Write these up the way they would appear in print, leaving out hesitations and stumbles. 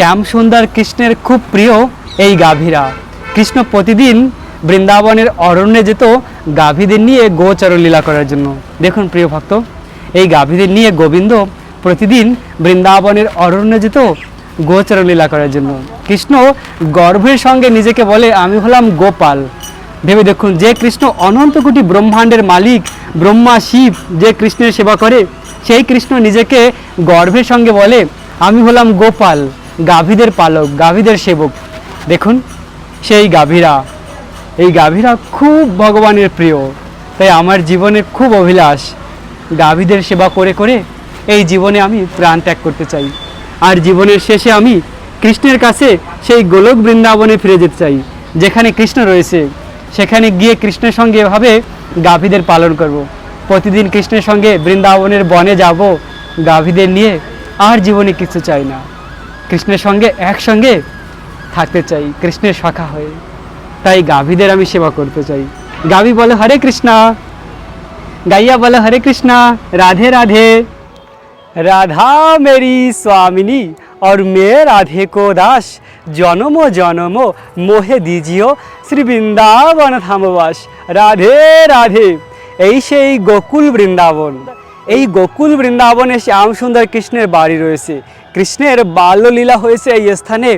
শ্যাম সুন্দর কৃষ্ণের খুব প্রিয় এই গাভীরা। কৃষ্ণ প্রতিদিন বৃন্দাবনের অরণ্যে যেত গাভীদের নিয়ে গোচর লীলা করার জন্য। দেখুন প্রিয় ভক্ত, এই গাভীদের নিয়ে গোবিন্দ প্রতিদিন বৃন্দাবনের অরণ্যে যেত গোচর লীলা করার জন্য। কৃষ্ণ গর্বের সঙ্গে নিজেকে বলে, আমি হলাম গোপাল। ভেবে দেখুন, যে কৃষ্ণ অনন্ত কোটি ব্রহ্মাণ্ডের মালিক, ব্রহ্মা শিব যে কৃষ্ণের সেবা করে, সেই কৃষ্ণ নিজেকে গর্বের সঙ্গে বলে, আমি হলাম গোপাল, গাভীদের পালক, গাভীদের সেবক। দেখুন সেই গাভীরা, এই গাভীরা খুব ভগবানের প্রিয়। তাই আমার জীবনে খুব অভিলাষ গাভীদের সেবা করে করে এই জীবনে আমি প্রাণ ত্যাগ করতে চাই। আর জীবনের শেষে আমি কৃষ্ণের কাছে সেই গোলক বৃন্দাবনে ফিরে যেতে চাই, যেখানে কৃষ্ণ রয়েছে। সেখানে গিয়ে কৃষ্ণের সঙ্গে এভাবে গাভীদের পালন করব। প্রতিদিন কৃষ্ণের সঙ্গে বৃন্দাবনের বনে যাব গাভীদের নিয়ে। আর জীবনে কিছু চাই না, কৃষ্ণের সঙ্গে একসঙ্গে থাকতে চাই, কৃষ্ণের শাখা হয়ে। তাই গাভীদের আমি সেবা করতে চাই। গাভী বলে হরে কৃষ্ণা, গাইয়া বলে হরে কৃষ্ণা, রাধে রাধে। राधा मेरी स्वामिनी और मैं राधे को दास, जन्मो जन्मो मोहे दीजियो श्री বৃন্দাবন ধামবাস। রাধে রাধে। এই সেই গোকুল বৃন্দাবন। এই গোকুল বৃন্দাবনে শ্যাম সুন্দর কৃষ্ণের বাড়ি রয়েছে। কৃষ্ণের বাল্যলীলা হয়েছে এই স্থানে।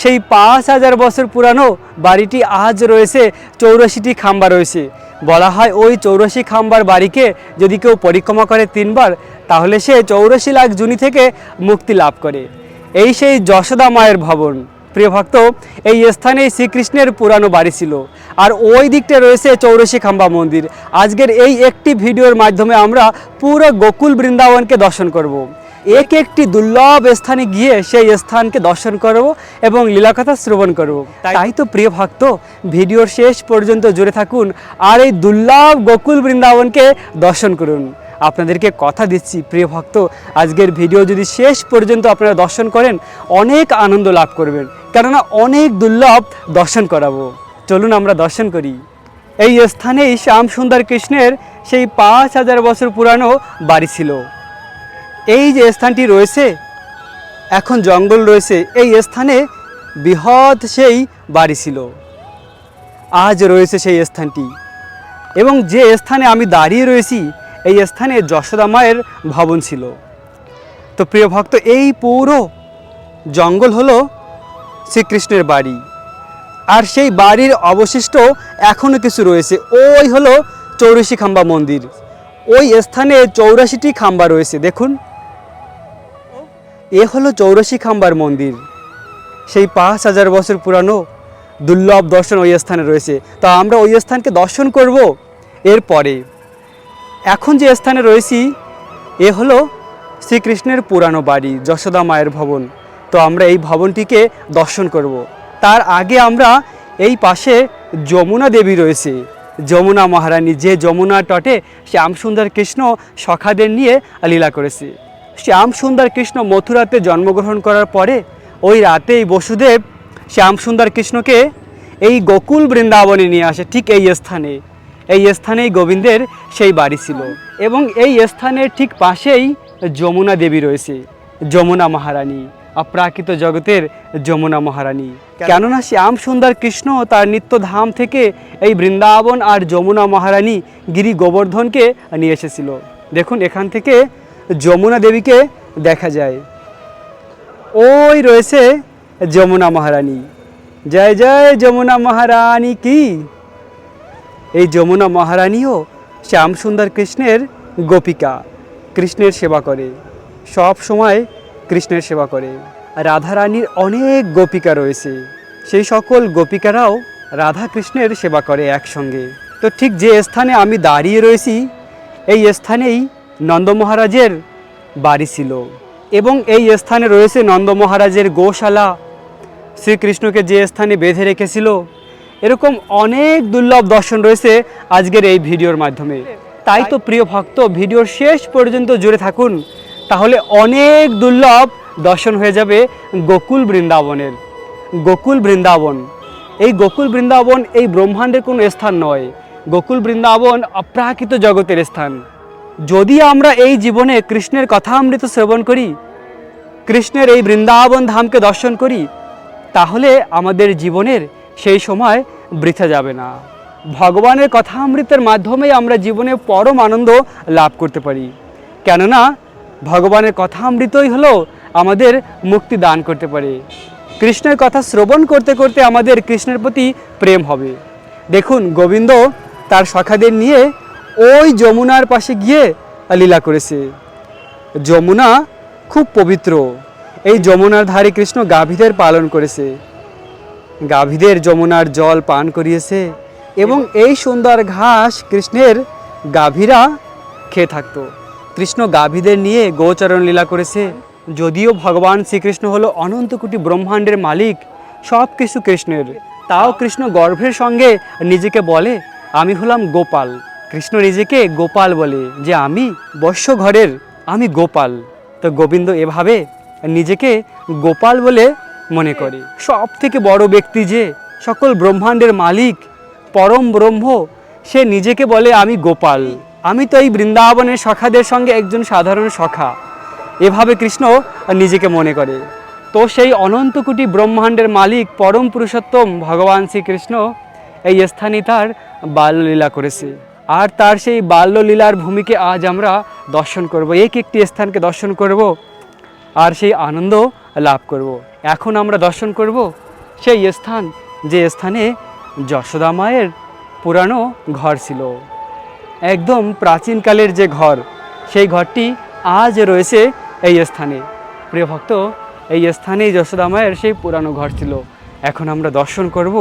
সেই 5000 বছর পুরানো বাড়িটি আজ রয়েছে 84টি খাম্বা রয়েছে। বলা হয় ওই 84 খাম্বার বাড়িকে যদি কেউ পরিক্রমা করে 3 বার, তাহলে সে 84 লাখ জুনি থেকে মুক্তি লাভ করে। এই সেই যশোদা মায়ের ভবন। প্রিয় ভক্ত, এই স্থানে শ্রীকৃষ্ণের পুরানো বাড়ি ছিল। আর ওই দিকটা রয়েছে 84 খাম্বা মন্দির। আজকের এই একটি ভিডিওর মাধ্যমে আমরা পুরো গোকুল বৃন্দাবনকে দর্শন করব। এক একটি দুর্লভ স্থানে গিয়ে সেই স্থানকে দর্শন করব এবং লীলাকথা শ্রবণ করব। তাই তো প্রিয় ভক্ত, ভিডিওর শেষ পর্যন্ত জুড়ে থাকুন আর এই দুর্লভ গোকুল বৃন্দাবনকে দর্শন করুন। আপনাদেরকে কথা দিচ্ছি প্রিয় ভক্ত, আজকের ভিডিও যদি শেষ পর্যন্ত আপনারা দর্শন করেন অনেক আনন্দ লাভ করবেন, কেননা অনেক দুর্লভ দর্শন করাবো। চলুন আমরা দর্শন করি। এই স্থানেই শ্যাম সুন্দর কৃষ্ণের সেই 5000 বছর পুরানো বাড়ি ছিল। এই যে স্থানটি রয়েছে, এখন জঙ্গল রয়েছে, এই স্থানে বৃহৎ সেই বাড়ি ছিল। আজ রয়েছে সেই স্থানটি। এবং যে স্থানে আমি দাঁড়িয়ে রয়েছি, এই স্থানে যশোদা মায়ের ভবন ছিল। তো প্রিয় ভক্ত, এই পুরো জঙ্গল হলো শ্রীকৃষ্ণের বাড়ি। আর সেই বাড়ির অবশিষ্ট এখনও কিছু রয়েছে। ওই হলো 84 খাম্বা মন্দির। ওই স্থানে 84টি খাম্বা রয়েছে। দেখুন, এ হলো 84 খাম্বার মন্দির। সেই 5000 বছর পুরানো দুর্লভ দর্শন ওই স্থানে রয়েছে। তো আমরা ওই স্থানকে দর্শন করব। এরপরে এখন যে স্থানে রয়েছি, এ হলো শ্রীকৃষ্ণের পুরানো বাড়ি, যশোদা মায়ের ভবন। তো আমরা এই ভবনটিকে দর্শন করব। তার আগে আমরা এই পাশে যমুনা দেবী রয়েছে, যমুনা মহারানী, যে যমুনা তটে শ্যাম সুন্দর কৃষ্ণ সখাদের নিয়ে লীলা করেছে। শ্যাম সুন্দর কৃষ্ণ মথুরাতে জন্মগ্রহণ করার পরে ওই রাতেই বসুদেব শ্যাম সুন্দর কৃষ্ণকে এই গোকুল বৃন্দাবনে নিয়ে আসে। ঠিক এই স্থানেই গোবিন্দের সেই বাড়ি ছিল। এবং এই স্থানের ঠিক পাশেই যমুনা দেবী রয়েছে, যমুনা মহারানী, অপ্রাকৃত জগতের যমুনা মহারানী। কেননা শ্যাম সুন্দর কৃষ্ণ তার নিত্যধাম থেকে এই বৃন্দাবন আর যমুনা মহারানী গিরি গোবর্ধনকে নিয়ে এসেছিল। দেখুন, এখান থেকে যমুনা দেবীকে দেখা যায়। ওই রয়েছে যমুনা মহারানী। জয় জয় যমুনা মহারানী কি। এই যমুনা মহারানীও শ্যাম সুন্দর কৃষ্ণের গোপিকা, কৃষ্ণের সেবা করে, সব সময় কৃষ্ণের সেবা করে। রাধারানীর অনেক গোপিকা রয়েছে, সেই সকল গোপিকারাও রাধা কৃষ্ণের সেবা করে একসঙ্গে। তো ঠিক যে স্থানে আমি দাঁড়িয়ে রয়েছি, এই স্থানেই নন্দ মহারাজের বাড়ি ছিল। এবং এই স্থানে রয়েছে নন্দ মহারাজের গোশালা, শ্রীকৃষ্ণকে যে স্থানে বেঁধে রেখেছিল। এরকম অনেক দুর্লভ দর্শন রয়েছে আজকের এই ভিডিওর মাধ্যমে। তাই তো প্রিয় ভক্ত, ভিডিওর শেষ পর্যন্ত জুড়ে থাকুন, তাহলে অনেক দুর্লভ দর্শন হয়ে যাবে গোকুল বৃন্দাবনের। গোকুল বৃন্দাবন, এই গোকুল বৃন্দাবন এই ব্রহ্মাণ্ডের কোনো স্থান নয়। গোকুল বৃন্দাবন অপ্রাকৃত জগতের স্থান। যদি আমরা এই জীবনে কৃষ্ণের কথামৃত শ্রবণ করি, কৃষ্ণের এই বৃন্দাবন ধামকে দর্শন করি, তাহলে আমাদের জীবনের সেই সময় বৃথা যাবে না। ভগবানের কথামৃতের মাধ্যমেই আমরা জীবনে পরম আনন্দ লাভ করতে পারি। কেননা ভগবানের কথামৃতই হলো আমাদের মুক্তি দান করতে পারে। কৃষ্ণের কথা শ্রবণ করতে করতে আমাদের কৃষ্ণের প্রতি প্রেম হবে। দেখুন, গোবিন্দ তার সখাদের নিয়ে ওই যমুনার পাশে গিয়ে লীলা করেছে। যমুনা খুব পবিত্র। এই যমুনার ধারে কৃষ্ণ গাভীদের পালন করেছে, গাভীদের যমুনার জল পান করিয়েছে এবং এই সুন্দর ঘাস কৃষ্ণের গাভীরা খেয়ে থাকতো। কৃষ্ণ গাভীদের নিয়ে গোচরণ লীলা করেছে। যদিও ভগবান শ্রীকৃষ্ণ হলো অনন্ত কোটি ব্রহ্মাণ্ডের মালিক, সব কিছু কৃষ্ণের, তাও কৃষ্ণ গর্ভের সঙ্গে নিজেকে বলে আমি হলাম গোপাল। কৃষ্ণ নিজেকে গোপাল বলে যে আমি বৎস ঘরের, আমি গোপাল। তো গোবিন্দ এভাবে নিজেকে গোপাল বলে মনে করে। সব থেকে বড় ব্যক্তি যে সকল ব্রহ্মাণ্ডের মালিক, পরম ব্রহ্ম, সে নিজেকে বলে আমি গোপাল। আমি তো এই বৃন্দাবনের সখাদের সঙ্গে একজন সাধারণ সখা, এভাবে কৃষ্ণ নিজেকে মনে করে। তো সেই অনন্ত কোটি ব্রহ্মাণ্ডের মালিক পরম পুরুষোত্তম ভগবান শ্রীকৃষ্ণ এই স্থানে তার বাল্যলীলা করেছে। আর তার সেই বাল্যলীলার ভূমিকে আজ আমরা দর্শন করব, একটি স্থানকে দর্শন করব আর সেই আনন্দ লাভ করব। এখন আমরা দর্শন করব সেই স্থান, যে স্থানে যশোদা মায়ের পুরানো ঘর ছিল, একদম প্রাচীনকালের যে ঘর, সেই ঘরটি আজ রয়েছে এই স্থানে। প্রিয় ভক্ত, এই স্থানেই যশোদা মায়ের সেই পুরানো ঘর ছিল। এখন আমরা দর্শন করব,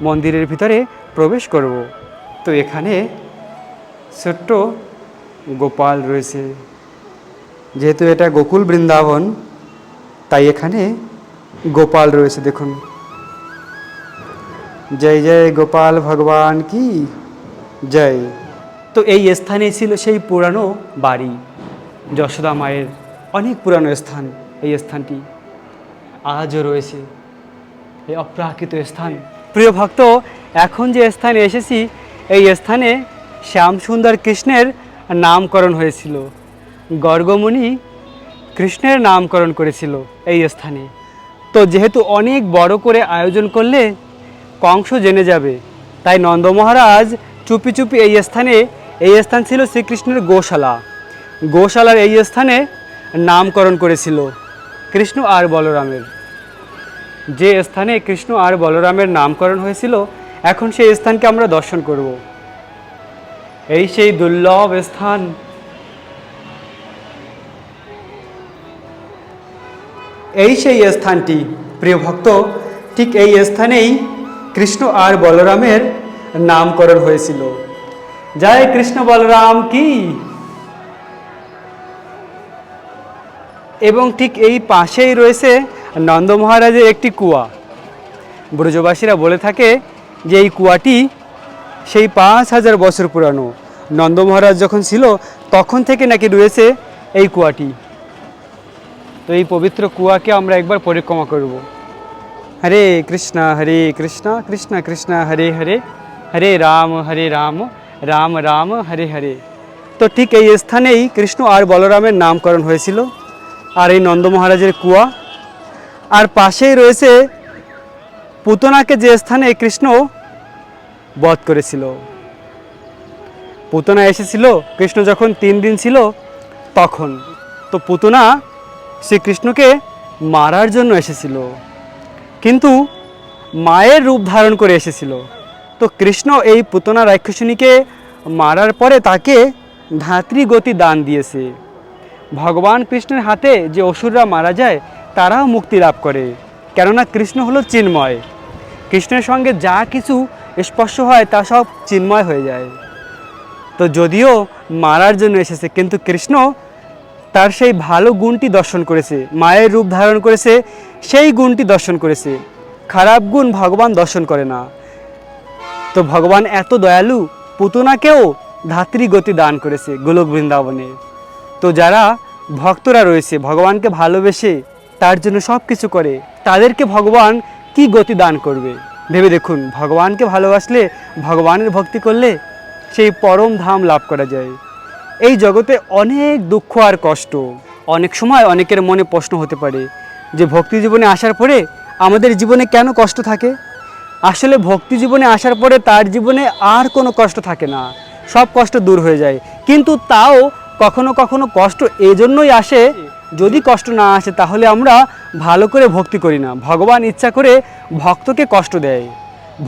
মন্দিরের ভিতরে প্রবেশ করব। তো এখানে ছোট্ট গোপাল রয়েছে। যেহেতু এটা গোকুল বৃন্দাবন, তাই এখানে গোপাল রয়েছে। দেখুন, জয় জয় গোপাল ভগবান কি জয়। তো এই স্থানে ছিল সেই পুরানো বাড়ি, যশোদা মায়ের অনেক পুরানো স্থান। এই স্থানটি আজও রয়েছে, এই অপ্রাকৃত স্থান। প্রিয় ভক্ত, এখন যে স্থানে এসেছি, এই স্থানে শ্যামসুন্দর কৃষ্ণের নামকরণ হয়েছিল। গর্গমুনি কৃষ্ণের নামকরণ করেছিল এই স্থানে। তো যেহেতু অনেক বড় করে আয়োজন করলে কংস জেনে যাবে, তাই নন্দ মহারাজ চুপি চুপি এই স্থান ছিল শ্রীকৃষ্ণের গোশালা, গোশালার এই স্থানে নামকরণ করেছিল কৃষ্ণ আর বলরামের। যে স্থানে কৃষ্ণ আর বলরামের নামকরণ হয়েছিল, এখন সেই স্থানকে আমরা দর্শন করব। এই সেই দুর্লভ স্থান, এই সেই স্থানটি। প্রিয় ভক্ত, ঠিক এই স্থানেই কৃষ্ণ আর বলরামের নামকরণ হয়েছিল। জয় কৃষ্ণ বলরাম কি। এবং ঠিক এই পাশেই রয়েছে নন্দ মহারাজের একটি কুয়া। ব্রজবাসীরা বলে থাকে যে এই কুয়াটি সেই 5000 বছর পুরানো। নন্দ মহারাজ যখন ছিল তখন থেকে নাকি রয়েছে এই কুয়াটি। তো এই পবিত্র কুয়াকে আমরা একবার পরিক্রমা করব। হরে কৃষ্ণ কৃষ্ণ কৃষ্ণ হরে হরে, হরে রাম রাম রাম হরে হরে। তো ঠিক এই স্থানেই কৃষ্ণ আর বলরামের নামকরণ হয়েছিল, আর এই নন্দ মহারাজের কুয়া। আর পাশেই রয়েছে পুতনাকে, যে স্থানে কৃষ্ণ বধ করেছিল। পুতনা এসেছিল কৃষ্ণ যখন 3 দিন ছিল তখন। তো পুতনা শ্রীকৃষ্ণকে মারার জন্য এসেছিল, কিন্তু মায়ের রূপ ধারণ করে এসেছিল। তো কৃষ্ণ এই পুতনা রাক্ষসিনীকে মারার পরে তাকে ধাত্রী গতি দান দিয়েছে। ভগবান কৃষ্ণের হাতে যে অসুররা মারা যায় তারাও মুক্তি লাভ করে, কেননা কৃষ্ণ হলো চিন্ময়। কৃষ্ণের সঙ্গে যা কিছু স্পর্শ হয় তা সব চিন্ময় হয়ে যায়। তো যদিও মারার জন্য এসেছে, কিন্তু কৃষ্ণ তার সেই ভালো গুণটি দর্শন করেছে, মায়ের রূপ ধারণ করেছে, সেই গুণটি দর্শন করেছে। খারাপ গুণ ভগবান দর্শন করে না। তো ভগবান এত দয়ালু, পুতনাকেও ধাত্রী গতি দান করেছে গোলক বৃন্দাবনে। তো যারা ভক্তরা রয়েছে, ভগবানকে ভালোবেসে তার জন্য সব কিছু করে, তাদেরকে ভগবান কি গতি দান করবে ভেবে দেখুন। ভগবানকে ভালোবাসলে, ভগবানের ভক্তি করলে সেই পরম ধাম লাভ করা যায়। এই জগতে অনেক দুঃখ আর কষ্ট, অনেক সময় অনেকের মনে প্রশ্ন হতে পারে যে ভক্তি জীবনে আসার পরে আমাদের জীবনে কেন কষ্ট থাকে। আসলে ভক্তি জীবনে আসার পরে তার জীবনে আর কোনো কষ্ট থাকে না, সব কষ্ট দূর হয়ে যায়। কিন্তু তাও কখনো কখনো কষ্ট এজন্যই আসে, যদি কষ্ট না আসে তাহলে আমরা ভালো করে ভক্তি করি না। ভগবান ইচ্ছা করে ভক্তকে কষ্ট দেয়।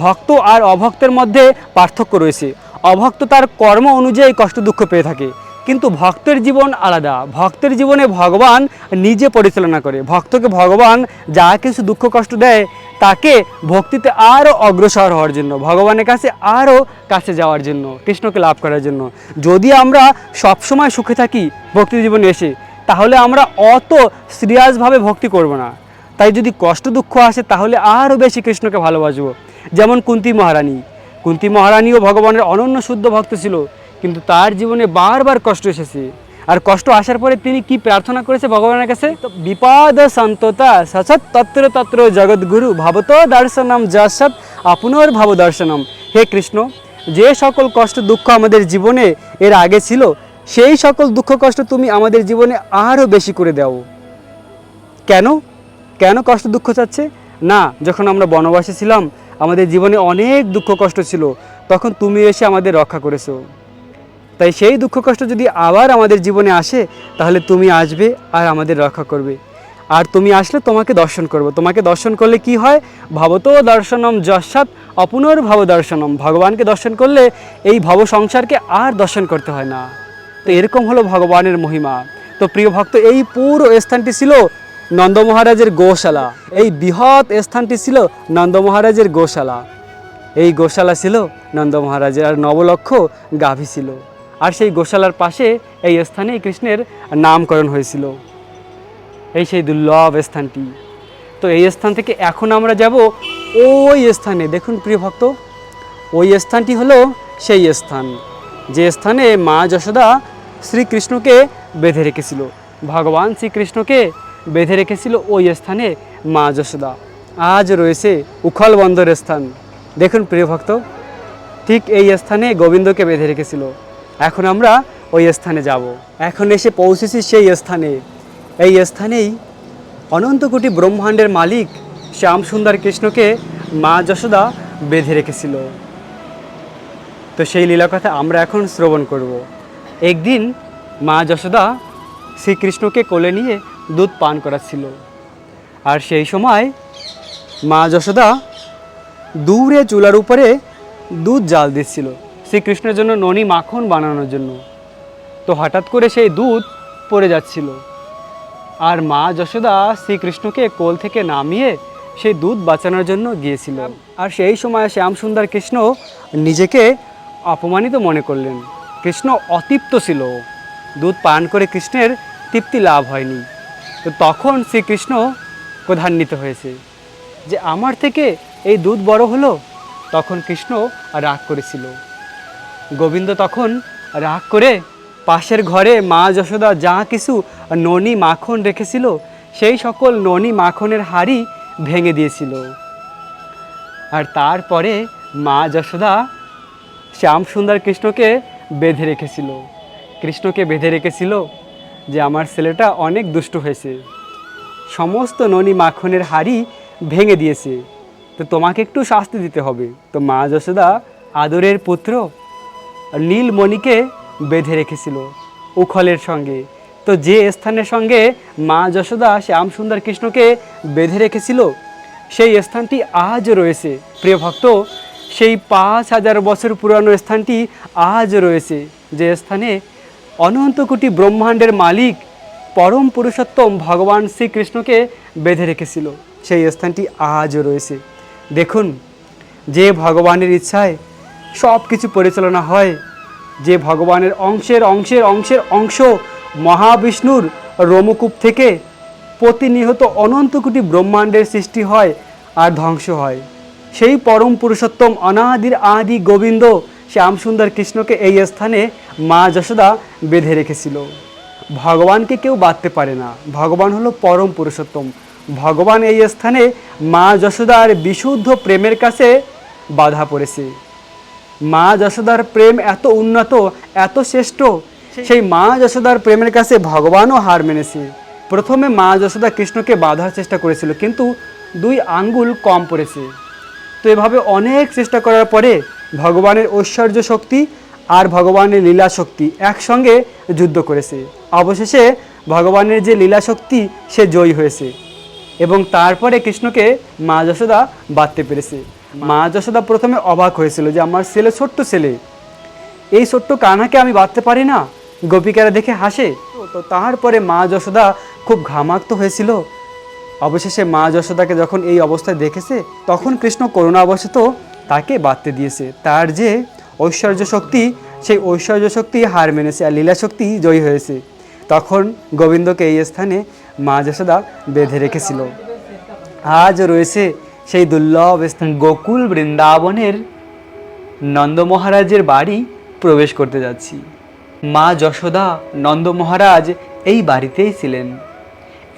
ভক্ত আর অভক্তের মধ্যে পার্থক্য রয়েছে। অভক্ত তার কর্ম অনুযায়ী কষ্ট দুঃখ পেয়ে থাকে, কিন্তু ভক্তের জীবন আলাদা। ভক্তের জীবনে ভগবান নিজে পরিচালনা করে। ভক্তকে ভগবান যা কিছু দুঃখ কষ্ট দেয় তাকে ভক্তিতে আরও অগ্রসর হওয়ার জন্য, ভগবানের কাছে আরও কাছে যাওয়ার জন্য, কৃষ্ণকে লাভ করার জন্য। যদি আমরা সবসময় সুখে থাকি ভক্তি জীবনে এসে, তাহলে আমরা অত সিরিয়াসভাবে ভক্তি করব না। তাই যদি কষ্ট দুঃখ আসে তাহলে আরও বেশি কৃষ্ণকে ভালোবাসবো। যেমন কুন্তী মহারানীও ভগবানের অনন্য শুদ্ধ ভক্ত ছিল, কিন্তু তার জীবনে বারবার কষ্ট এসেছে। আর কষ্ট আসার পরে তিনি কি প্রার্থনা করেছে ভগবানের কাছে? বিপদ সন্ততা সচত তত্র তত্র জগৎগুরু ভাবত দর্শনম যশত আপনর ভাব দর্শনম। হে কৃষ্ণ, যে সকল কষ্ট দুঃখ আমাদের জীবনে এর আগে ছিল, সেই সকল দুঃখ কষ্ট তুমি আমাদের জীবনে আরও বেশি করে দাও। কেন কেন কষ্ট দুঃখ চাচ্ছে না? যখন আমরা বনবাসে ছিলাম আমাদের জীবনে অনেক দুঃখ কষ্ট ছিল, তখন তুমি এসে আমাদের রক্ষা করেছো। তাই সেই দুঃখ কষ্ট যদি আবার আমাদের জীবনে আসে তাহলে তুমি আসবে আর আমাদের রক্ষা করবে। আর তুমি আসলে তোমাকে দর্শন করব। তোমাকে দর্শন করলে কি হয়? ভবত দর্শনম যশাৎ অপুনর ভব দর্শনম। ভগবানকে দর্শন করলে এই ভব সংসারকে আর দর্শন করতে হয় না। তো এরকম হলো ভগবানের মহিমা। তো প্রিয় ভক্ত, এই পুরো স্থানটি ছিল নন্দ মহারাজের গোশালা। এই বৃহৎ স্থানটি ছিল নন্দ মহারাজের গোশালা। এই গোশালা ছিল নন্দ মহারাজের, আর নবলক্ষ গাভী ছিল। আর সেই গোশালার পাশে এই স্থানেই কৃষ্ণের নামকরণ হয়েছিল। এই সেই দুর্লভ স্থানটি। তো এই স্থান থেকে এখন আমরা যাব ওই স্থানে। দেখুন প্রিয় ভক্ত, ওই স্থানটি হলো সেই স্থান যে স্থানে মা যশোদা শ্রীকৃষ্ণকে বেঁধে রেখেছিল। ভগবান শ্রীকৃষ্ণকে বেঁধে রেখেছিল ওই স্থানে মা যশোদা। আজ রয়েছে উখল বন্দর স্থান। দেখুন প্রিয় ভক্ত, ঠিক এই স্থানে গোবিন্দকে বেঁধে রেখেছিল। এখন আমরা ওই স্থানে যাব। এখন এসে পৌঁছেছি সেই স্থানে। এই স্থানেই অনন্ত কোটি ব্রহ্মাণ্ডের মালিক শ্যাম সুন্দর কৃষ্ণকে মা যশোদা বেঁধে রেখেছিল। তো সেই লীলা কথা আমরা এখন শ্রবণ করব। একদিন মা যশোদা শ্রীকৃষ্ণকে কোলে নিয়ে দুধ পান করাচ্ছিল। আর সেই সময় মা যশোদা দূরে চুলার উপরে দুধ জাল দিচ্ছিল শ্রীকৃষ্ণের জন্য ননি মাখন বানানোর জন্য। তো হঠাৎ করে সেই দুধ পড়ে যাচ্ছিল, আর মা যশোদা শ্রীকৃষ্ণকে কোল থেকে নামিয়ে সেই দুধ বাঁচানোর জন্য গিয়েছিল। আর সেই সময় শ্যাম সুন্দর কৃষ্ণ নিজেকে অপমানিত মনে করলেন। কৃষ্ণ অতৃপ্ত ছিল, দুধ পান করে কৃষ্ণের তৃপ্তি লাভ হয়নি। তো তখন শ্রীকৃষ্ণ ক্রোধান্বিত হয়েছে যে আমার থেকে এই দুধ বড় হলো। তখন কৃষ্ণ রাগ করেছিল। গোবিন্দ তখন রাগ করে পাশের ঘরে মা যশোদা যা কিছু ননি মাখন রেখেছিল সেই সকল ননি মাখনের হাঁড়ি ভেঙে দিয়েছিল। আর তারপরে মা যশোদা শ্যাম সুন্দর কৃষ্ণকে বেঁধে রেখেছিল। কৃষ্ণকে বেঁধে রেখেছিল যে আমার ছেলেটা অনেক দুষ্ট হয়েছে, সমস্ত ননি মাখনের হাঁড়ি ভেঙে দিয়েছে, তো তোমাকে একটু শাস্তি দিতে হবে। তো মা যশোদা আদরের পুত্র নীলমণিকে বেঁধে রেখেছিল উখলের সঙ্গে। তো যে স্থানের সঙ্গে মা যশোদা শ্যাম সুন্দর কৃষ্ণকে বেঁধে রেখেছিল সেই স্থানটি আজও রয়েছে। প্রিয় ভক্ত, সেই 5000 বছর পুরানো স্থানটি আজ রয়েছে, যে স্থানে অনন্ত কোটি ব্রহ্মাণ্ডের মালিক পরম পুরুষোত্তম ভগবান শ্রীকৃষ্ণকে বেঁধে রেখেছিল। সেই স্থানটি আজও রয়েছে। দেখুন, যে ভগবানের ইচ্ছায় সব কিছু পরিচালনা হয়, যে ভগবানের অংশের অংশের অংশের অংশ মহাবিষ্ণুর রোমকূপ থেকে প্রতিনিয়ত অনন্ত কোটি ব্রহ্মাণ্ডের সৃষ্টি হয় আর ধ্বংস হয়, সেই পরম পুরুষোত্তম অনাদির আদি গোবিন্দ শ্যাম সুন্দর কৃষ্ণকে এই স্থানে মা যশোদা বেঁধে রেখেছিল। ভগবানকে কেউ বাঁধতে পারে না, ভগবান হলো পরম পুরুষোত্তম। ভগবান এই স্থানে মা যশোদার বিশুদ্ধ প্রেমের কাছে বাধা পড়েছে। মা যশোদার প্রেম এত উন্নত, এত শ্রেষ্ঠ, সেই মা যশোদার প্রেমের কাছে ভগবানও হার মেনেছে। প্রথমে মা যশোদা কৃষ্ণকে বাঁধার চেষ্টা করেছিল, কিন্তু 2 আঙ্গুল কম পড়েছে। তো এভাবে অনেক চেষ্টা করার পরে ভগবানের ঐশ্বর্য শক্তি আর ভগবানের লীলা শক্তি একসঙ্গে যুদ্ধ করেছে। অবশেষে ভগবানের যে লীলা শক্তি সে জয়ী হয়েছে এবং তারপরে কৃষ্ণকে মা যশোদা বাঁধতে পেরেছে। মা যশোদা প্রথমে অবাক হয়েছিল যে আমার ছেলে, ছোট্ট ছেলে, এই ছোট্ট কানাকে আমি বাঁধতে পারি না, গোপিকারা দেখে হাসে। তো তারপরে মা যশোদা খুব ঘামাক্ত হয়েছিল। অবশেষে মা যশোদাকে যখন এই অবস্থায় দেখেছে, তখন কৃষ্ণ করুণাবশত তাকে বাঁধতে দিয়েছে। তার যে ঐশ্বর্য শক্তি, সেই ঐশ্বর্য শক্তি হার মেনেছে আর লীলা শক্তি জয়ী হয়েছে। তখন গোবিন্দকে এই স্থানে মা যশোদা বেঁধে রেখেছিল। আজ রয়েছে সেই দুর্লভ স্থান। গোকুল বৃন্দাবনের নন্দ মহারাজের বাড়ি প্রবেশ করতে যাচ্ছি। মা যশোদা, নন্দ মহারাজ এই বাড়িতেই ছিলেন।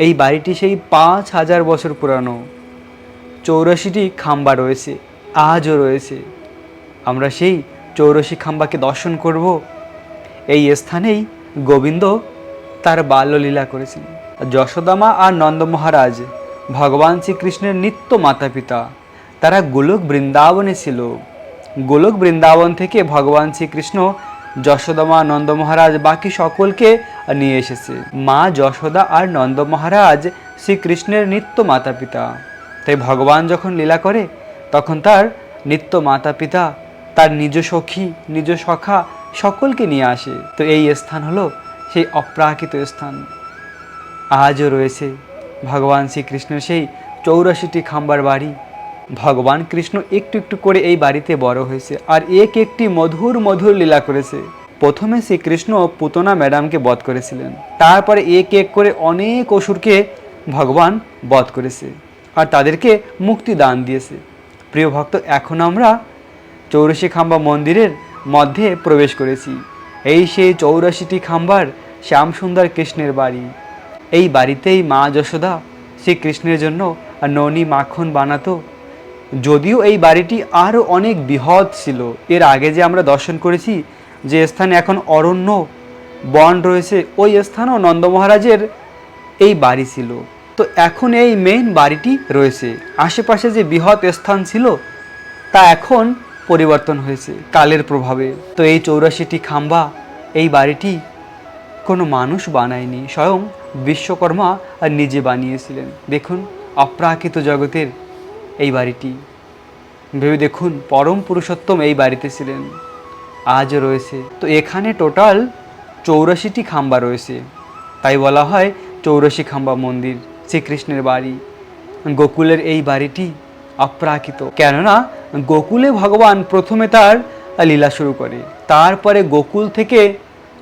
এই বাড়িটি সেই 5000 বছর পুরানো। 84টি খাম্বা রয়েছে, আজও রয়েছে। আমরা সেই 84 খাম্বাকে দর্শন করব। এই স্থানেই গোবিন্দ তার বাল্যলীলা করেছেন। যশোদামা আর নন্দ মহারাজ ভগবান শ্রীকৃষ্ণের নিত্য মাতা পিতা। তারা গোলক বৃন্দাবনে ছিল। গোলক বৃন্দাবন থেকে ভগবান শ্রীকৃষ্ণ যশোদামা, নন্দ মহারাজ বাকি সকলকে নিয়ে এসেছে। মা যশোদা আর নন্দ মহারাজ শ্রীকৃষ্ণের নিত্য মাতা পিতা। তাই ভগবান যখন লীলা করে তখন তার নিত্য মাতা পিতা, তার নিজ সখী, নিজ সখা সকলকে নিয়ে আসে। তো এই স্থান হলো সেই অপ্রাকৃত স্থান। আজও রয়েছে ভগবান শ্রীকৃষ্ণের সেই 84টি খাম্বার বাড়ি। ভগবান কৃষ্ণ একটু একটু করে এই বাড়িতে বড় হয়েছে আর একটি মধুর মধুর লীলা করেছে। প্রথমে শ্রীকৃষ্ণ পুতনা ম্যাডামকে বধ করেছিলেন, তারপরে এক করে অনেক অসুরকে ভগবান বধ করেছে আর তাদেরকে মুক্তি দান দিয়েছে। প্রিয় ভক্ত, এখন আমরা 84 খাম্বা মন্দিরের মধ্যে প্রবেশ করেছি। এই সেই 84টি খাম্বার শ্যামসুন্দর কৃষ্ণের বাড়ি। এই বাড়িতেই মা যশোদা শ্রীকৃষ্ণের জন্য ননি মাখন বানাতো। যদিও এই বাড়িটি আরও অনেক বৃহৎ ছিল। এর আগে যে আমরা দর্শন করেছি যে স্থানে এখন অরণ্য বন রয়েছে, ওই স্থানও নন্দ মহারাজের এই বাড়ি ছিল। তো এখন এই মেইন বাড়িটি রয়েছে। আশেপাশে যে বৃহৎ স্থান ছিল তা এখন পরিবর্তন হয়েছে কালের প্রভাবে। তো এই 84টি খাম্বা, এই বাড়িটি কোনো মানুষ বানায়নি, স্বয়ং বিশ্বকর্মা আর নিজে বানিয়েছিলেন। দেখুন অপ্রাকৃত জগতের এই বাড়িটি, ভেবে দেখুন পরম পুরুষোত্তম এই বাড়িতে ছিলেন, আজও রয়েছে। তো এখানে টোটাল 84টি খাম্বা রয়েছে, তাই বলা হয় 84 খাম্বা মন্দির, শ্রীকৃষ্ণের বাড়ি। গোকুলের এই বাড়িটি অপ্রাকৃত, কেননা গোকুলে ভগবান প্রথমে তার লীলা শুরু করে, তারপরে গোকুল থেকে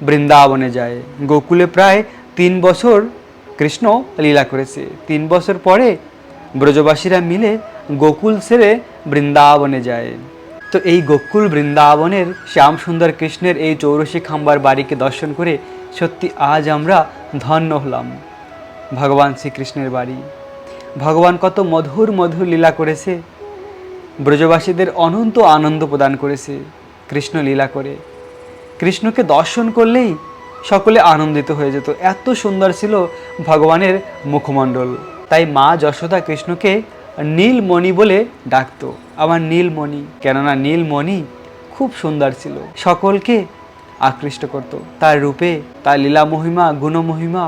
বৃন্দাবনে যায়। গোকুলে প্রায় 3 বছর কৃষ্ণ লীলা করেছে। 3 বছর পরে ব্রজবাসীরা মিলে গোকুল ছেড়ে বৃন্দাবনে যায়। তো এই গোকুল বৃন্দাবনের শ্যামসুন্দর কৃষ্ণের এই 84 খাম্বার বাড়িকে দর্শন করে সত্যি আজ আমরা ধন্য হলাম। ভগবান শ্রীকৃষ্ণের বাড়ি, ভগবান কত মধুর মধুর লীলা করেছে, ব্রজবাসীদের অনন্ত আনন্দ প্রদান করেছে কৃষ্ণ লীলা করে। কৃষ্ণকে দর্শন করলেই সকলে আনন্দিত হয়ে যেত, এত সুন্দর ছিল ভগবানের মুখমণ্ডল। তাই মা যশোদা কৃষ্ণকে নীলমণি বলে ডাকতো, আমার নীলমণি, কেননা নীলমণি খুব সুন্দর ছিল, সকলকে আকৃষ্ট করত তার রূপে, তার লীলা মহিমা, গুণমহিমা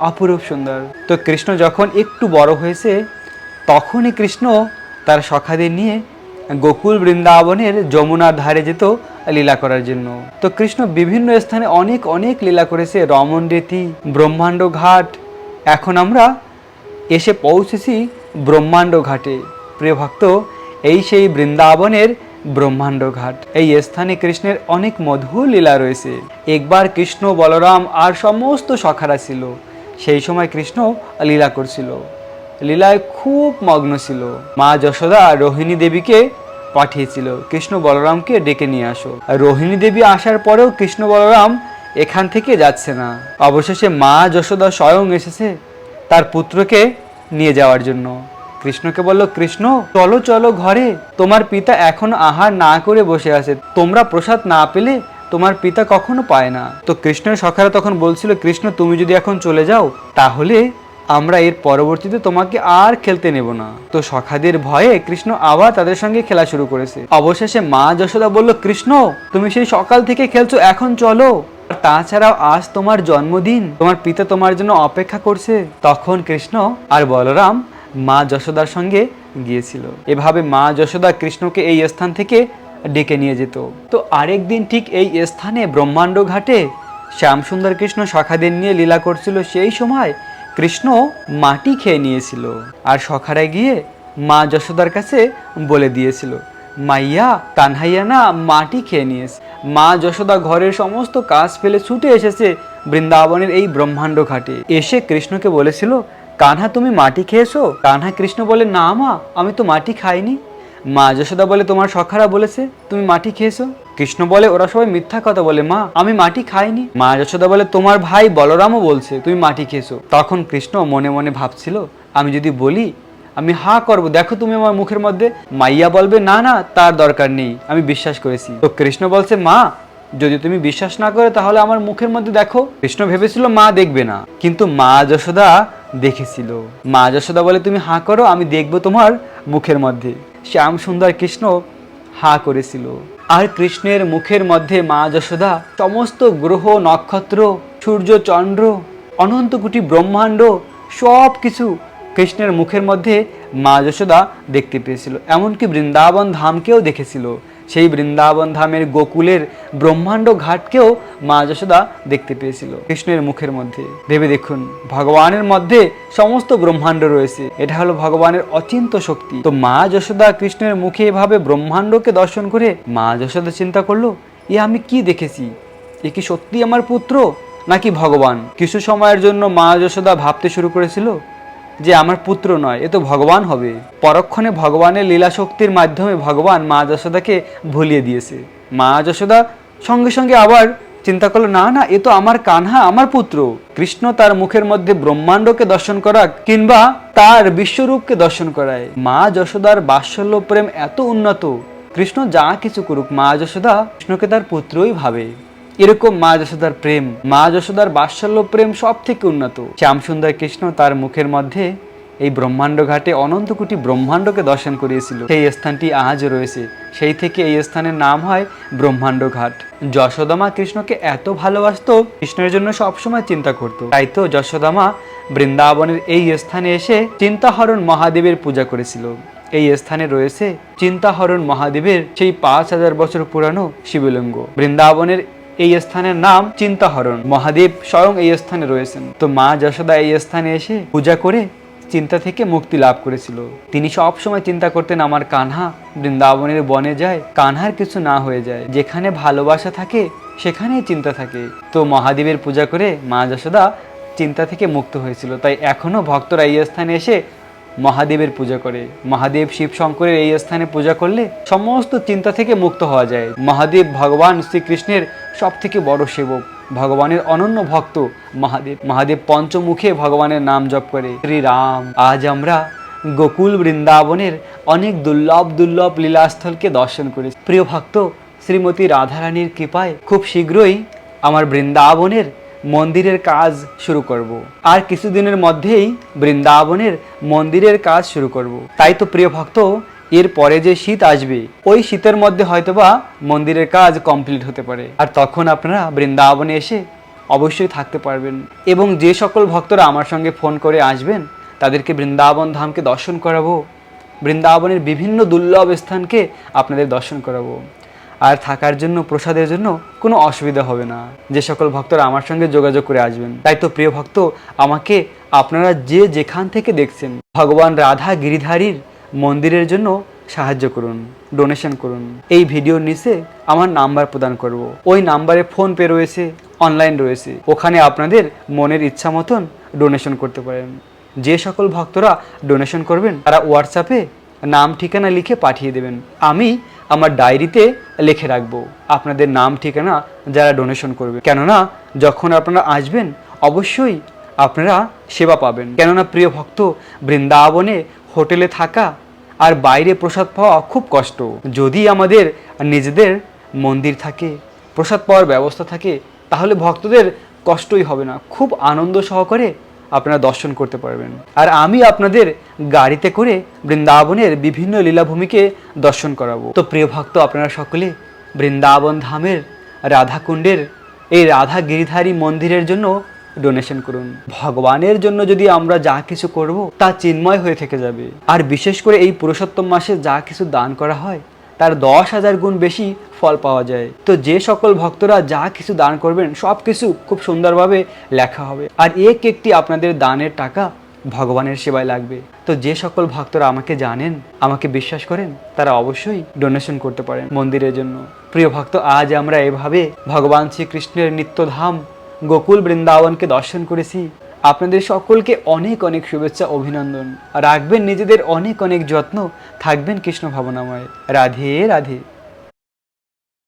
অপরূপ সুন্দর। তো কৃষ্ণ যখন একটু বড় হয়েছে তখনই কৃষ্ণ তার সখাদের নিয়ে গোকুল বৃন্দাবনের যমুনার ধারে যেত লীলা করার জন্য। তো কৃষ্ণ বিভিন্ন স্থানে অনেক অনেক লীলা করেছে, রমণ রীতি, ব্রহ্মাণ্ড ঘাট। এখন আমরা এসে পৌঁছেছি ব্রহ্মাণ্ড ঘাটে। প্রিয় ভক্ত, এই সেই বৃন্দাবনের ব্রহ্মাণ্ড ঘাট। এই স্থানে কৃষ্ণের অনেক মধুর লীলা রয়েছে। একবার কৃষ্ণ, বলরাম আর সমস্ত সখারা ছিল। সেই সময় কৃষ্ণ লীলা করছিল, লীলায় খুব মগ্ন ছিল। মা যশোদা রোহিণী দেবীকে পাঠিয়েছিল কৃষ্ণ বলরামকে ডেকে নিয়ে আসো। আর রোহিণী দেবী আসার পরেও কৃষ্ণ বলরাম এখান থেকে যাচ্ছে না। অবশেষে মা যশোদা স্বয়ং এসেছে তার পুত্রকে নিয়ে যাওয়ার জন্য। কৃষ্ণকে বলল, কৃষ্ণ চলো চলো ঘরে, তোমার পিতা এখন আহার না করে বসে আছে, তোমরা প্রসাদ না পেলে তোমার পিতা কখনো পায় না। তো কৃষ্ণের সখারা তখন বলছিল, কৃষ্ণ তুমি যদি এখন চলে যাও তাহলে আমরা এর পরবর্তীতে তোমাকে আর খেলতে নেব না। তো সখাদের ভয়ে কৃষ্ণ আবার তাদের সঙ্গে খেলা শুরু করেছে। অবশেষে মা যশোদা বলল, কৃষ্ণ তুমি সেই সকাল থেকে খেলছো, এখন চলো, তাছাড়াও আজ তোমার জন্মদিন, তোমার পিতা তোমার জন্য অপেক্ষা করছে। তখন কৃষ্ণ আর বলরাম মা যশোদার সঙ্গে গিয়েছিল। এভাবে মা যশোদা কৃষ্ণকে এই স্থান থেকে ডেকে নিয়ে যেত। তো আরেক দিন ঠিক এই স্থানে ব্রহ্মাণ্ড ঘাটে শ্যামসুন্দর কৃষ্ণ সখাদের নিয়ে লীলা করছিল। সেই সময় কৃষ্ণ মাটি খেয়ে নিয়েছিল, আর সখারা গিয়ে মা যশোদার কাছে বলে দিয়েছিল, মাইয়া কানহাইয়া না মাটি খেয়ে নিয়েছে। মা যশোদা ঘরের সমস্ত কাজ ফেলে ছুটে এসেছে বৃন্দাবনের এই ব্রহ্মাণ্ড ঘাটে। এসে কৃষ্ণকে বলেছিল, কানহা তুমি মাটি খেয়েছো? কানহা কৃষ্ণ বলে, না মা, আমি তো মাটি খাইনি। মা যশোদা বলে, তোমার সখারা বলেছে তুমি মাটি খেয়েছো। কৃষ্ণ বলে, ওরা সবাই মিথ্যা কথা বলে মা, আমি মাটি খাইনি। মা যশোদা বলে, তোমার ভাই বলরামও বলছে তুমি মাটি খেয়েছো। তখন কৃষ্ণ মনে মনে ভাবছিল, আমি যদি বলি আমি হা করবো, দেখো তুমি আমার মুখের মধ্যে। মাইয়া বলবে, না না তার দরকার নেই, আমি বিশ্বাস করেছি। তো কৃষ্ণ বলছে, মা যদি তুমি বিশ্বাস না করে তাহলে আমার মুখের মধ্যে দেখো। কৃষ্ণ ভেবেছিল মা দেখবে না, কিন্তু মা যশোদা দেখেছিল। মা যশোদা বলে, তুমি হা করো, আমি দেখবো তোমার মুখের মধ্যে। শ্যাম সুন্দর কৃষ্ণ হা করেছিল, আর কৃষ্ণের মুখের মধ্যে মা যশোদা সমস্ত গ্রহ নক্ষত্র সূর্য চন্দ্র অনন্ত কোটি ব্রহ্মাণ্ড সব কিছু কৃষ্ণের মুখের মধ্যে মা যশোদা দেখতে পেয়েছিল। এমনকি বৃন্দাবন ধামকেও দেখেছিল। সেই বৃন্দাবন ধামের গোকুলের ব্রহ্মাণ্ড ঘাটকেও মা যশোদা দেখতে পেয়েছিল কৃষ্ণের মুখের মধ্যে। ভেবে দেখুন, ভগবানের মধ্যে সমস্ত ব্রহ্মাণ্ড রয়েছে, এটা হলো ভগবানের অচিন্ত শক্তি। তো মা যশোদা কৃষ্ণের মুখে এভাবে ব্রহ্মাণ্ডকে দর্শন করে মা যশোদা চিন্তা করলো, আমি কি দেখেছি? এ কি সত্যি আমার পুত্র নাকি ভগবান? কিছু সময়ের জন্য মা যশোদা ভাবতে শুরু করেছিল যে আমার পুত্র নয়, এ তো ভগবান হবে। পরক্ষণে ভগবানের লীলা শক্তির মাধ্যমে ভগবান মা যশোদাকে ভুলিয়ে দিয়েছে। মা যশোদা সঙ্গে সঙ্গে আবার চিন্তা করলো, না না, এ তো আমার কানহা, আমার পুত্র। কৃষ্ণ তার মুখের মধ্যে ব্রহ্মাণ্ডকে দর্শন করাক কিংবা তার বিশ্বরূপকে দর্শন করায়। মা যশোদার বাৎসল্য প্রেম এত উন্নত, কৃষ্ণ যা কিছু করুক মা যশোদা কৃষ্ণকে তার পুত্রই ভাবে। এরকম মা যশোদার প্রেম, মা যশোদার বাৎসল্য প্রেম সব থেকে উন্নত। শ্যামসুন্দর কৃষ্ণ তার মুখের মধ্যে এই ব্রহ্মাণ্ড ঘাটে অনন্ত কোটি ব্রহ্মাণ্ডকে দর্শন করিয়েছিল। সেই স্থানটি আজও রয়েছে, সেই থেকে এই স্থানের নাম হয় ব্রহ্মাণ্ড ঘাট। যশোদামা কৃষ্ণকে এত ভালোবাসতো, কৃষ্ণের জন্য সবসময় চিন্তা করত। তাই তো যশোদামা বৃন্দাবনের এই স্থানে এসে চিন্তাহরণ মহাদেবের পূজা করেছিল। এই স্থানে রয়েছে চিন্তাহরণ মহাদেবের সেই 5000 বছর পুরানো শিবলিঙ্গ। বৃন্দাবনের এই স্থানের নাম চিন্তাহরণ, মহাদেব স্বয়ং এই স্থানে রয়েছেন। তো মা যশোদা এই স্থানে এসে পূজা করে চিন্তা থেকে মুক্তি লাভ করেছিল। তিনি সব সময় চিন্তা করতেন, আমার কানহা বৃন্দাবনের বনে যায়, কানহার কিছু না হয়ে যায়। যেখানে ভালোবাসা থাকে সেখানেই চিন্তা থাকে। তো মহাদেবের পূজা করে মা যশোদা চিন্তা থেকে মুক্ত হয়েছিল। তাই এখনো ভক্তরা এই স্থানে এসে মহাদেবের পূজা করে। মহাদেব শিব শঙ্করের এই স্থানে পূজা করলে সমস্ত চিন্তা থেকে মুক্ত হওয়া যায়। মহাদেব ভগবান শ্রীকৃষ্ণের সব থেকে বড় সেবক, ভগবানের অনন্য ভক্ত মহাদেব। মহাদেব পঞ্চমুখে ভগবানের নাম জপ করে। শ্রী রাম, আজ আমরা গোকুল বৃন্দাবনের অনেক দুর্লভ লীলাস্থলকে দর্শন করি। প্রিয় ভক্ত, শ্রীমতী রাধারানীর কৃপায় খুব শীঘ্রই আমার বৃন্দাবনের মন্দিরের কাজ শুরু করব। আর কিছুদিনের মধ্যেই বৃন্দাবনের মন্দিরের কাজ শুরু করব। তাই তো প্রিয় ভক্ত, এর পরে যে শীত আসবে ওই শীতের মধ্যে হয়তোবা মন্দিরের কাজ কমপ্লিট হতে পারে। আর তখন আপনারা বৃন্দাবনে এসে অবশ্যই থাকতে পারবেন। এবং যে সকল ভক্তরা আমার সঙ্গে ফোন করে আসবেন তাদেরকে বৃন্দাবন ধামকে দর্শন করাবো, বৃন্দাবনের বিভিন্ন দুর্লভ স্থানকে আপনাদের দর্শন করাবো। আর থাকার জন্য প্রসাদের জন্য কোনো অসুবিধা হবে না, যে সকল ভক্তরা আমার সঙ্গে যোগাযোগ করে আসবেন। তাই তো প্রিয় ভক্ত, আমাকে আপনারা যে যেখান থেকে দেখছেন ভগবান রাধা গিরিধারীর মন্দিরের জন্য সাহায্য করুন, ডোনেশন করুন। এই ভিডিওর নিচে আমার নাম্বার প্রদান করব। ওই নাম্বারে ফোন পে রয়েছে, অনলাইন রয়েছে, ওখানে আপনাদের মনের ইচ্ছা মতন ডোনেশন করতে পারেন। যে সকল ভক্তরা ডোনেশন করবেন তারা হোয়াটসঅ্যাপে নাম ঠিকানা লিখে পাঠিয়ে দেবেন। আমি আমার ডায়েরিতে লিখে রাখবো আপনাদের নাম ঠিকানা যারা ডোনেশন করবে। কেননা যখন আপনারা আসবেন অবশ্যই আপনারা সেবা পাবেন। কেননা প্রিয় ভক্ত, বৃন্দাবনে হোটেলে থাকা আর বাইরে প্রসাদ পাওয়া খুব কষ্ট। যদি আমাদের নিজেদের মন্দির থাকে, প্রসাদ পাওয়ার ব্যবস্থা থাকে, তাহলে ভক্তদের কষ্টই হবে না, খুব আনন্দ সহকারে আপনারা দর্শন করতে পারবেন। আর আমি আপনাদের গাড়িতে করে বৃন্দাবনের বিভিন্ন লীলাভূমিকে দর্শন করাবো। তো প্রিয় ভক্ত, আপনারা সকলে বৃন্দাবন ধামের রাধাকুণ্ডের এই রাধা গিরিধারী মন্দিরের জন্য ডোনেশন করুন। ভগবানের জন্য যদি আমরা যা কিছু করব তা চিন্ময় হয়ে থেকে যাবে। আর বিশেষ করে এই পুরুষোত্তম মাসে যা কিছু দান করা হয় তার 10,000 গুণ বেশি ফল পাওয়া যায়। তো যে সকল ভক্তরা যা কিছু দান করবেন সব কিছু খুব সুন্দরভাবে লেখা হবে, আর একটি আপনাদের দানের টাকা ভগবানের সেবায় লাগবে। তো যে সকল ভক্তরা আমাকে জানেন, আমাকে বিশ্বাস করেন, তারা অবশ্যই ডোনেশন করতে পারেন মন্দিরের জন্য। প্রিয় ভক্ত, আজ আমরা এভাবে ভগবান শ্রীকৃষ্ণের নিত্যধাম গোকুল বৃন্দাবনকে দর্শন করেছি। আপনাদের সকলকে অনেক অনেক শুভেচ্ছা, অভিনন্দন। রাখবেন নিজেদের অনেক অনেক যত্ন, থাকবেন কৃষ্ণ ভাবনাময়। রাধে রাধে।